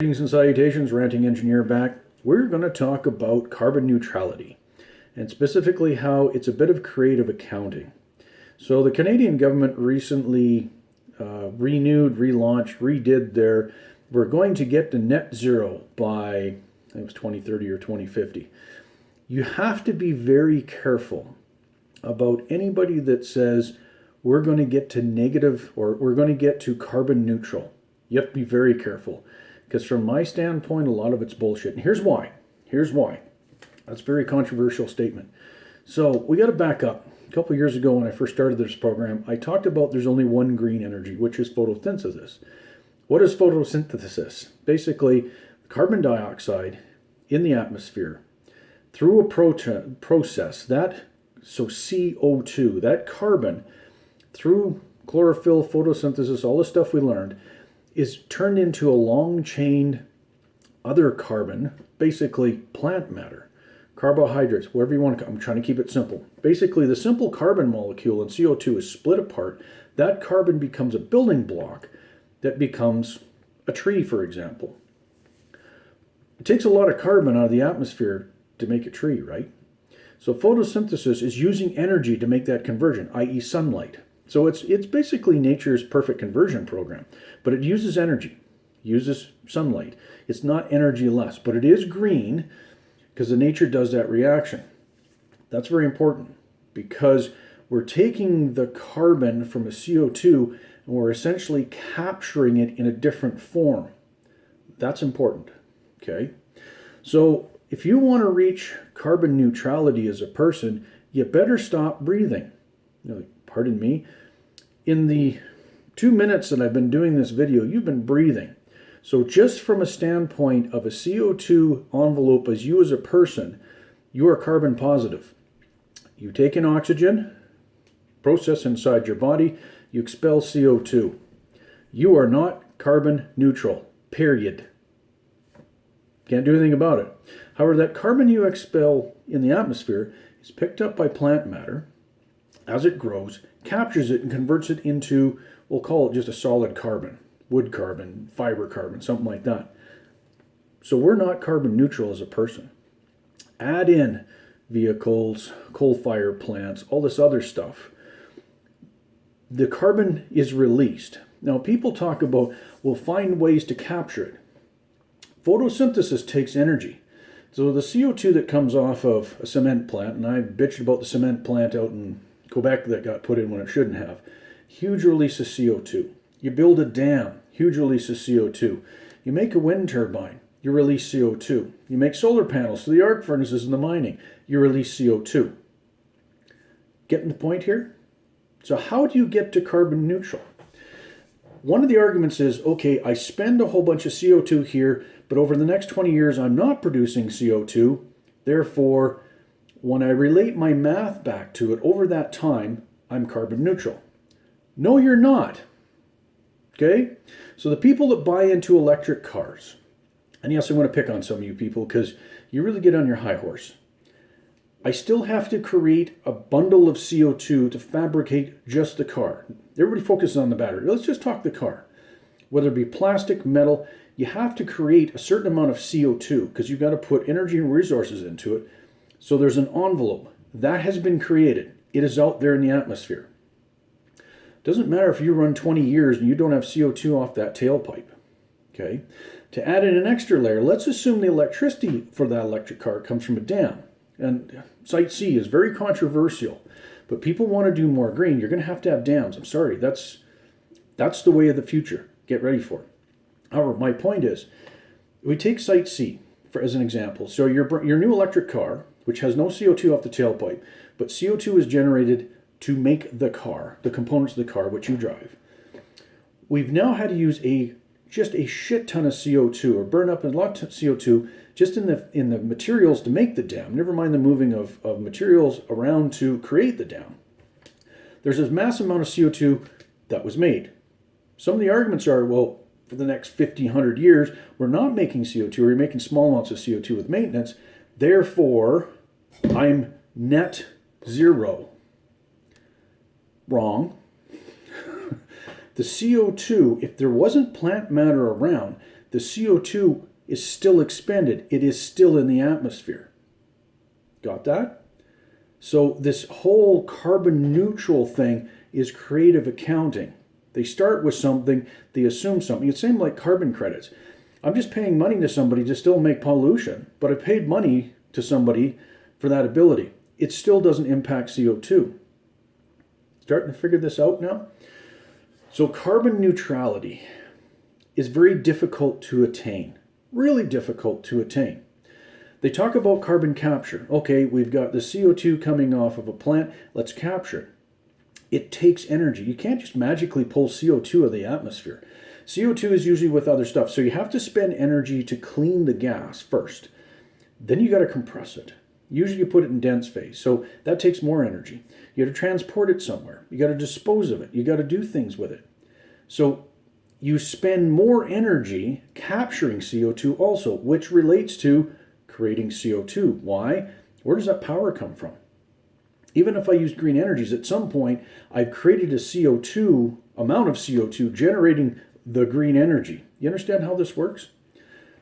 Greetings and salutations, Ranting Engineer back. We're going to talk about carbon neutrality and specifically how it's a bit of creative accounting. So the Canadian government recently renewed, relaunched, redid their, we're going to get to net zero by, I think it was 2030 or 2050. You have to be very careful about anybody that says we're going to get to negative or we're going to get to carbon neutral. You have to be very careful. Because from my standpoint, a lot of it's bullshit. And here's why. Here's why. That's a very controversial statement. So we got to back up. A couple of years ago when I first started this program, I talked about there's only one green energy, which is photosynthesis. What is photosynthesis? Basically, carbon dioxide in the atmosphere through a process, so CO2, that carbon, through chlorophyll, photosynthesis, all the stuff we learned, is turned into a long-chain other carbon, basically plant matter, carbohydrates, whatever you want to. I'm trying to keep it simple. Basically, the simple carbon molecule in CO2 is split apart. That carbon becomes a building block that becomes a tree, for example. It takes a lot of carbon out of the atmosphere to make a tree, right? So photosynthesis is using energy to make that conversion, i.e. sunlight. So it's basically nature's perfect conversion program, but it uses energy, uses sunlight. It's not energy less, but it is green because the nature does that reaction. That's very important because we're taking the carbon from a CO2 and we're essentially capturing it in a different form. That's important, okay? So if you want to reach carbon neutrality as a person, you better stop breathing. Pardon me, in the 2 minutes that I've been doing this video, you've been breathing. So just from a standpoint of a CO2 envelope as you as a person, you are carbon positive. You take in oxygen, process inside your body, you expel CO2. You are not carbon neutral, period. Can't do anything about it. However, that carbon you expel in the atmosphere is picked up by plant matter as it grows, captures it and converts it into, we'll call it just a solid carbon, wood carbon, fiber carbon, something like that. So we're not carbon neutral as a person. Add in vehicles, coal-fired plants, all this other stuff. The carbon is released. Now people talk about, we'll find ways to capture it. Photosynthesis takes energy. So the CO2 that comes off of a cement plant, and I bitched about the cement plant out in Quebec that got put in when it shouldn't have. Huge release of CO2. You build a dam, huge release of CO2. You make a wind turbine, you release CO2. You make solar panels for the arc furnaces in the mining, you release CO2. Getting the point here? So how do you get to carbon neutral? One of the arguments is, okay, I spend a whole bunch of CO2 here, but over the next 20 years I'm not producing CO2, therefore when I relate my math back to it over that time, I'm carbon neutral. No, you're not. Okay? So the people that buy into electric cars, and yes, I want to pick on some of you people because you really get on your high horse. I still have to create a bundle of CO2 to fabricate just the car. Everybody focuses on the battery. Let's just talk the car. Whether it be plastic, metal, you have to create a certain amount of CO2 because you've got to put energy and resources into it. So there's an envelope. That has been created. It is out there in the atmosphere. Doesn't matter if you run 20 years and you don't have CO2 off that tailpipe. Okay? To add in an extra layer, let's assume the electricity for that electric car comes from a dam. And Site C is very controversial. But people want to do more green. You're going to have dams. I'm sorry. That's the way of the future. Get ready for it. However, my point is, we take Site C as an example. So your new electric car, which has no CO2 off the tailpipe, but CO2 is generated to make the car, the components of the car which you drive. We've now had to use just a shit ton of CO2 or burn up a lot of CO2 just in the materials to make the dam, never mind the moving of materials around to create the dam. There's a massive amount of CO2 that was made. Some of the arguments are, well, for the next 50, 100 years, we're not making CO2, or you're making small amounts of CO2 with maintenance. Therefore, I'm net zero. Wrong. The CO2, if there wasn't plant matter around, the CO2 is still expended. It is still in the atmosphere. Got that? So this whole carbon neutral thing is creative accounting. They start with something, they assume something. It's the same like carbon credits. I'm just paying money to somebody to still make pollution, but I paid money to somebody for that ability. It still doesn't impact CO2. Starting to figure this out now? So carbon neutrality is very difficult to attain. Really difficult to attain. They talk about carbon capture. Okay, we've got the CO2 coming off of a plant. Let's capture it. It takes energy. You can't just magically pull CO2 out of the atmosphere. CO2 is usually with other stuff. So you have to spend energy to clean the gas first. Then you got to compress it. Usually you put it in dense phase. So that takes more energy. You got to transport it somewhere. You got to dispose of it. You got to do things with it. So you spend more energy capturing CO2 also, which relates to creating CO2. Why? Where does that power come from? Even if I use green energies, at some point I've created a CO2 amount of CO2 generating the green energy. You understand how this works?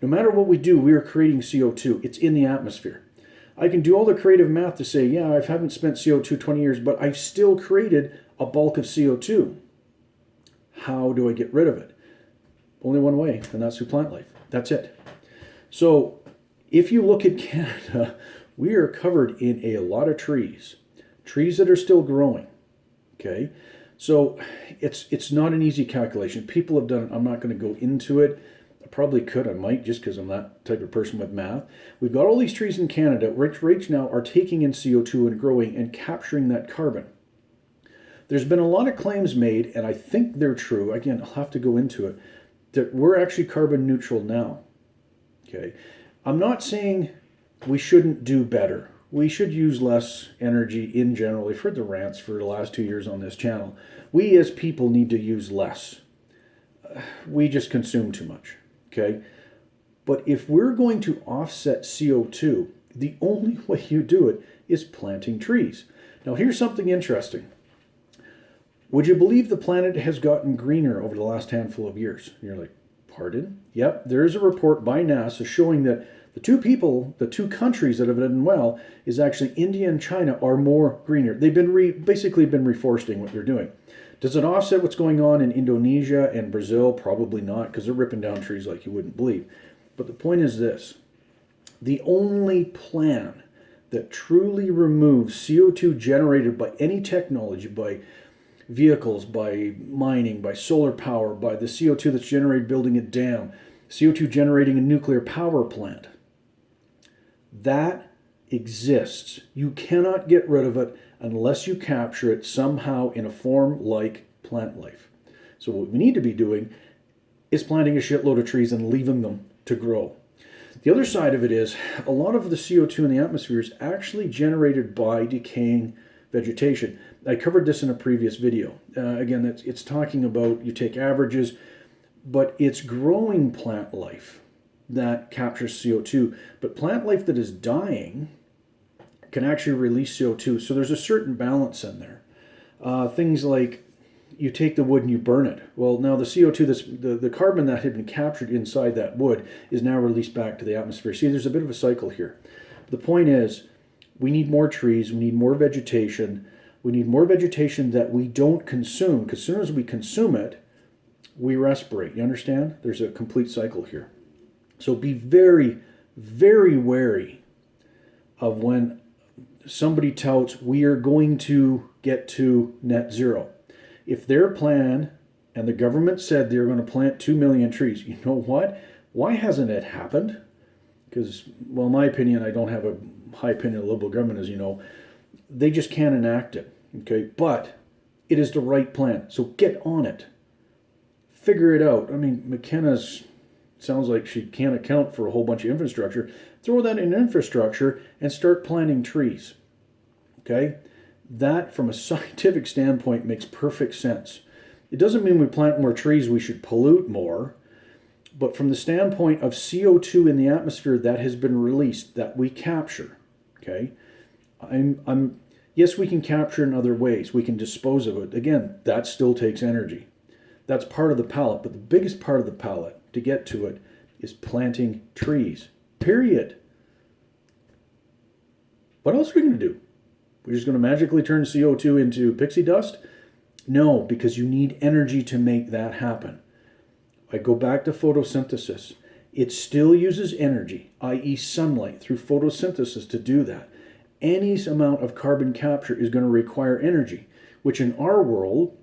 No matter what we do, we are creating CO2. It's in the atmosphere. I can do all the creative math to say, yeah, I haven't spent CO2 20 years, but I've still created a bulk of CO2. How do I get rid of it? Only one way, and that's through plant life. That's it. So if you look at Canada, we are covered in a lot of trees that are still growing. Okay, so it's not an easy calculation. People have done it. I'm not going to go into it. I probably could. I might, just because I'm that type of person with math. We've got all these trees in Canada, which right now are taking in CO2 and growing and capturing that carbon. There's been a lot of claims made, and I think they're true. Again, I'll have to go into it, that we're actually carbon neutral now. Okay, I'm not saying we shouldn't do better. We should use less energy in general. We've heard the rants for the last 2 years on this channel. We as people need to use less. We just consume too much. Okay, but if we're going to offset CO2, the only way you do it is planting trees. Now here's something interesting. Would you believe the planet has gotten greener over the last handful of years? You're like, pardon? Yep, there is a report by NASA showing that the two countries that have done well is actually India and China are more greener. They've been basically been reforesting what they're doing. Does it offset what's going on in Indonesia and Brazil? Probably not, because they're ripping down trees like you wouldn't believe. But the point is this. The only plan that truly removes CO2 generated by any technology, by vehicles, by mining, by solar power, by the CO2 that's generated building a dam, CO2 generating a nuclear power plant, that exists. You cannot get rid of it unless you capture it somehow in a form like plant life. So what we need to be doing is planting a shitload of trees and leaving them to grow. The other side of it is a lot of the CO2 in the atmosphere is actually generated by decaying vegetation. I covered this in a previous video. Again, it's talking about you take averages, but it's growing plant life that captures CO2. But plant life that is dying can actually release CO2. So there's a certain balance in there. Things like you take the wood and you burn it. Well, now the CO2, the carbon that had been captured inside that wood is now released back to the atmosphere. See, there's a bit of a cycle here. The point is, we need more trees, we need more vegetation. We need more vegetation that we don't consume, because as soon as we consume it, we respirate. You understand? There's a complete cycle here. So be very, very wary of when somebody touts, we are going to get to net zero. If their plan, and the government said they're going to plant 2 million trees, you know what? Why hasn't it happened? Because, well, in my opinion, I don't have a high opinion of Liberal government, as you know. They just can't enact it, okay? But it is the right plan, so get on it. Figure it out. I mean, McKenna's sounds like she can't account for a whole bunch of infrastructure. Throw that in infrastructure and start planting trees, okay? That, from a scientific standpoint, makes perfect sense. It doesn't mean we plant more trees, we should pollute more. But from the standpoint of CO2 in the atmosphere that has been released, that we capture, okay? Yes, we can capture in other ways. We can dispose of it. Again, that still takes energy. That's part of the palette, but the biggest part of the palette to get to it is planting trees. Period. What else are we going to do? We're just going to magically turn CO2 into pixie dust? No, because you need energy to make that happen. I go back to photosynthesis. It still uses energy, i.e. sunlight, through photosynthesis to do that. Any amount of carbon capture is going to require energy, which in our world,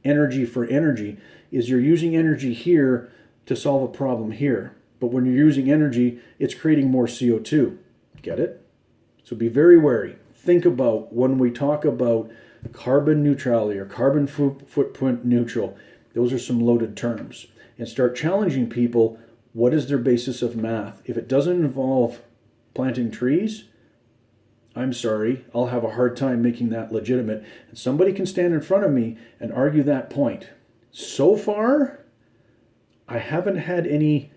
energy for energy, is you're using energy here to solve a problem here. But when you're using energy, it's creating more CO2. Get it? So be very wary. Think about when we talk about carbon neutrality or carbon footprint neutral, those are some loaded terms. And start challenging people, what is their basis of math? If it doesn't involve planting trees, I'm sorry, I'll have a hard time making that legitimate. And somebody can stand in front of me and argue that point. So far, I haven't had any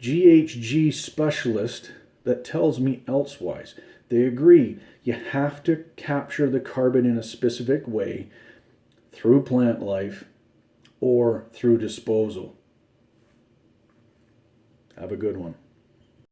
GHG specialist that tells me elsewise. They agree you have to capture the carbon in a specific way through plant life or through disposal. Have a good one.